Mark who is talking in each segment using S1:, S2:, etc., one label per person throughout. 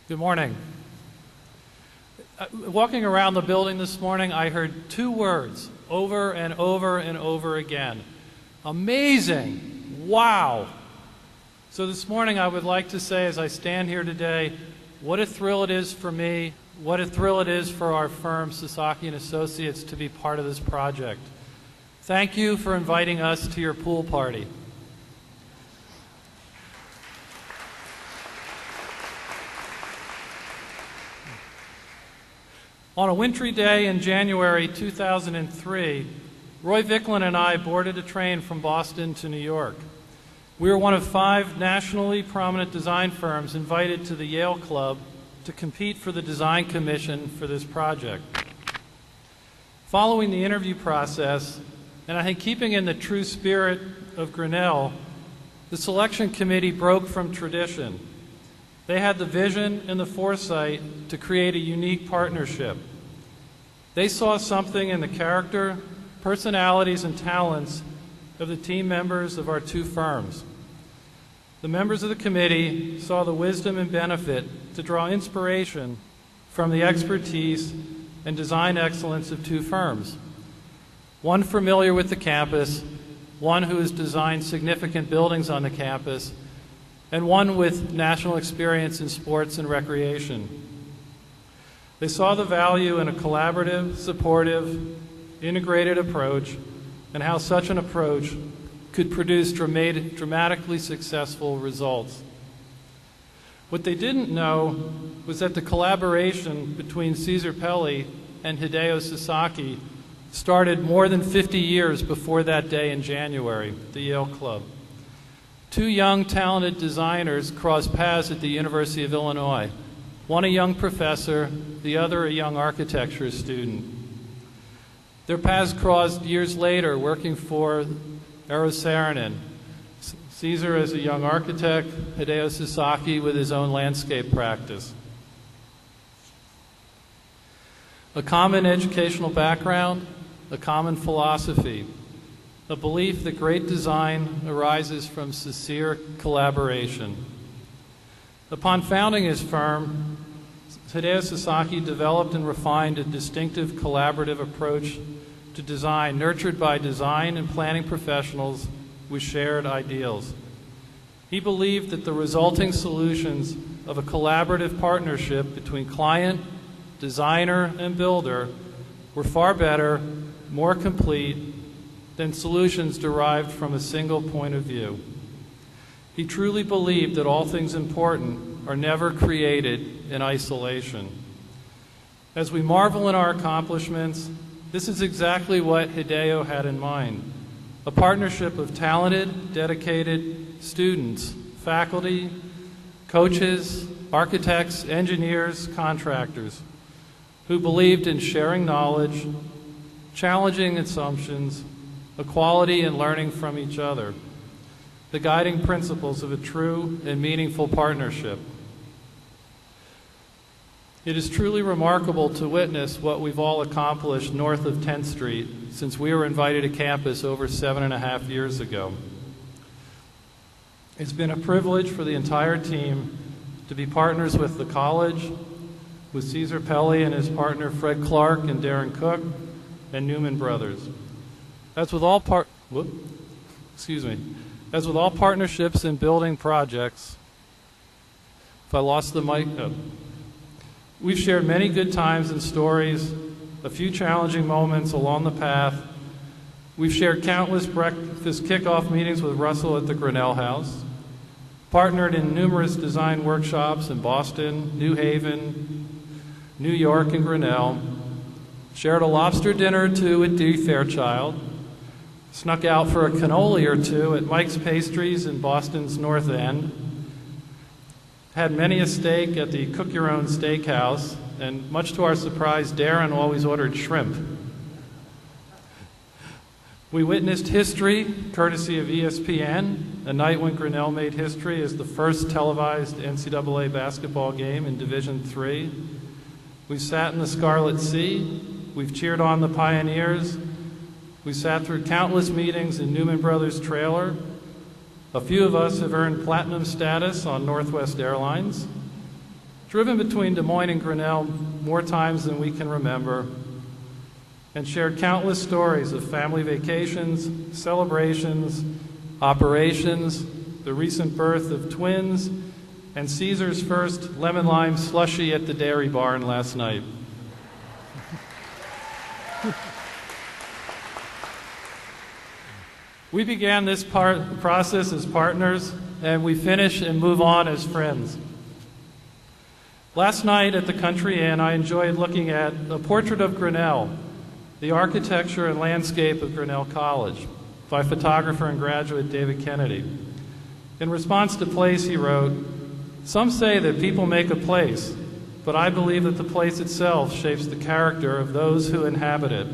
S1: Good morning. Walking around the building this morning, I heard two words over and over and over again. Amazing! Wow! So this morning I would like to say, as I stand here today, what a thrill it is for me, what a thrill it is for our firm, Sasaki Associates, to be part of this project. Thank you for inviting us to your pool party. On a wintry day in January 2003, Roy Vicklin and I boarded a train from Boston to New York. We were one of 5 nationally prominent design firms invited to the Yale Club to compete for the design commission for this project. Following the interview process, and I think keeping in the true spirit of Grinnell, the selection committee broke from tradition. They had the vision and the foresight to create a unique partnership. They saw something in the character, personalities, and talents of the team members of our 2 firms. The members of the committee saw the wisdom and benefit to draw inspiration from the expertise and design excellence of 2 firms. One familiar with the campus, one who has designed significant buildings on the campus, and one with national experience in sports and recreation. They saw the value in a collaborative, supportive, integrated approach, and how such an approach could produce dramatically successful results. What they didn't know was that the collaboration between Cesar Pelli and Hideo Sasaki started more than 50 years before that day in January, the Yale Club. 2 young, talented designers crossed paths at the University of Illinois. One a young professor, the other a young architecture student. Their paths crossed years later working for Eero Saarinen. Cesar as a young architect, Hideo Sasaki with his own landscape practice. A common educational background, a common philosophy, a belief that great design arises from sincere collaboration. Upon founding his firm, Hideo Sasaki developed and refined a distinctive collaborative approach to design, nurtured by design and planning professionals with shared ideals. He believed that the resulting solutions of a collaborative partnership between client, designer, and builder were far better, more complete, than solutions derived from a single point of view. He truly believed that all things important are never created in isolation. As we marvel in our accomplishments, this is exactly what Hideo had in mind: a partnership of talented, dedicated students, faculty, coaches, architects, engineers, contractors, who believed in sharing knowledge, challenging assumptions, equality, and learning from each other, the guiding principles of a true and meaningful partnership. It is truly remarkable to witness what we've all accomplished north of 10th Street since we were invited to campus over 7.5 years ago. It's been a privilege for the entire team to be partners with the college, with Cesar Pelli and his partner Fred Clark and Darren Cook, and Newman Brothers. As with all partnerships in building projects, if I lost the mic, we've shared many good times and stories, a few challenging moments along the path. We've shared countless breakfast kickoff meetings with Russell at the Grinnell House, partnered in numerous design workshops in Boston, New Haven, New York, and Grinnell, shared a lobster dinner or 2 at D. Fairchild, snuck out for a cannoli or 2 at Mike's Pastries in Boston's North End, had many a steak at the Cook-Your-Own Steakhouse, and much to our surprise, Darren always ordered shrimp. We witnessed history, courtesy of ESPN, a night when Grinnell made history as the first televised NCAA basketball game in Division III. We sat in the Scarlet Sea. We've cheered on the Pioneers. We sat through countless meetings in Newman Brothers' trailer. A few of us have earned platinum status on Northwest Airlines. driven between Des Moines and Grinnell more times than we can remember, and shared countless stories of family vacations, celebrations, operations, the recent birth of twins, and Caesar's first lemon lime slushie at the dairy barn last night. We began this process as partners, and we finish and move on as friends. Last night at the Country Inn, I enjoyed looking at a portrait of Grinnell, the architecture and landscape of Grinnell College, by photographer and graduate David Kennedy. In response to Place, he wrote, "Some say that people make a place, but I believe that the place itself shapes the character of those who inhabit it."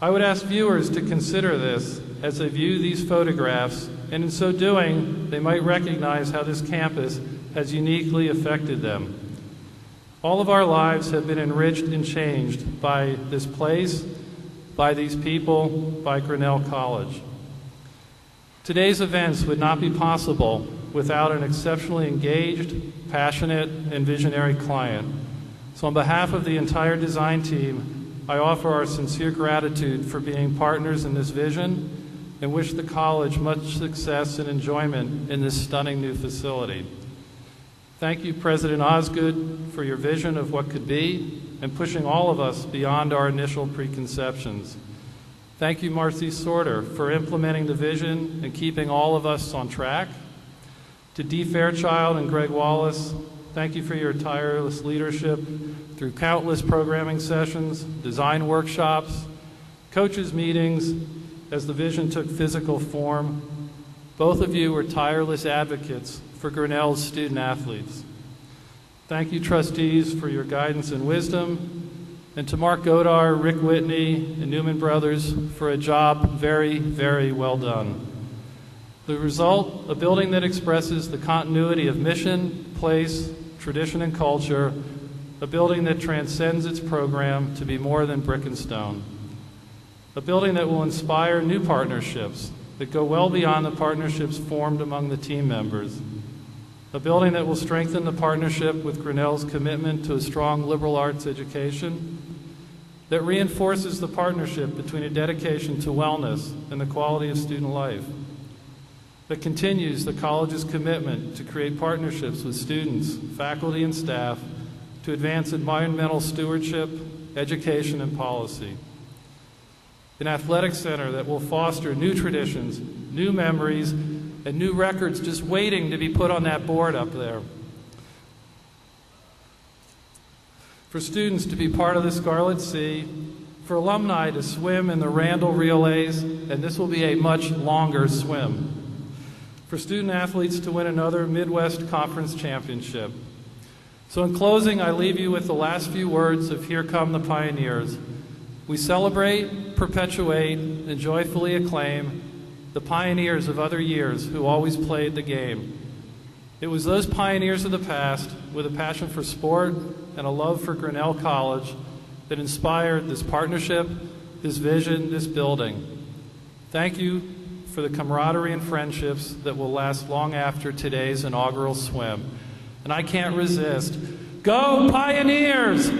S1: I would ask viewers to consider this as they view these photographs, and in so doing, they might recognize how this campus has uniquely affected them. All of our lives have been enriched and changed by this place, by these people, by Grinnell College. Today's events would not be possible without an exceptionally engaged, passionate, and visionary client. So on behalf of the entire design team, I offer our sincere gratitude for being partners in this vision and wish the college much success and enjoyment in this stunning new facility. Thank you, President Osgood, for your vision of what could be and pushing all of us beyond our initial preconceptions. Thank you, Marcy Sorter, for implementing the vision and keeping all of us on track. To Dee Fairchild and Greg Wallace, thank you for your tireless leadership through countless programming sessions, design workshops, coaches' meetings, as the vision took physical form. Both of you were tireless advocates for Grinnell's student athletes. Thank you, trustees, for your guidance and wisdom. And to Mark Godar, Rick Whitney, and Newman Brothers for a job very, very well done. The result, a building that expresses the continuity of mission, place, tradition, and culture, a building that transcends its program to be more than brick and stone. A building that will inspire new partnerships that go well beyond the partnerships formed among the team members. A building that will strengthen the partnership with Grinnell's commitment to a strong liberal arts education, that reinforces the partnership between a dedication to wellness and the quality of student life, that continues the college's commitment to create partnerships with students, faculty, and staff to advance environmental stewardship, education, and policy. An athletic center that will foster new traditions, new memories, and new records just waiting to be put on that board up there. For students to be part of the Scarlet Sea, for alumni to swim in the Randall Relays, and this will be a much longer swim. For student athletes to win another Midwest Conference championship. So in closing, I leave you with the last few words of Here Come the Pioneers. We celebrate, perpetuate, and joyfully acclaim the pioneers of other years who always played the game. It was those pioneers of the past with a passion for sport and a love for Grinnell College that inspired this partnership, this vision, this building. Thank you for the camaraderie and friendships that will last long after today's inaugural swim. And I can't resist. Go Pioneers!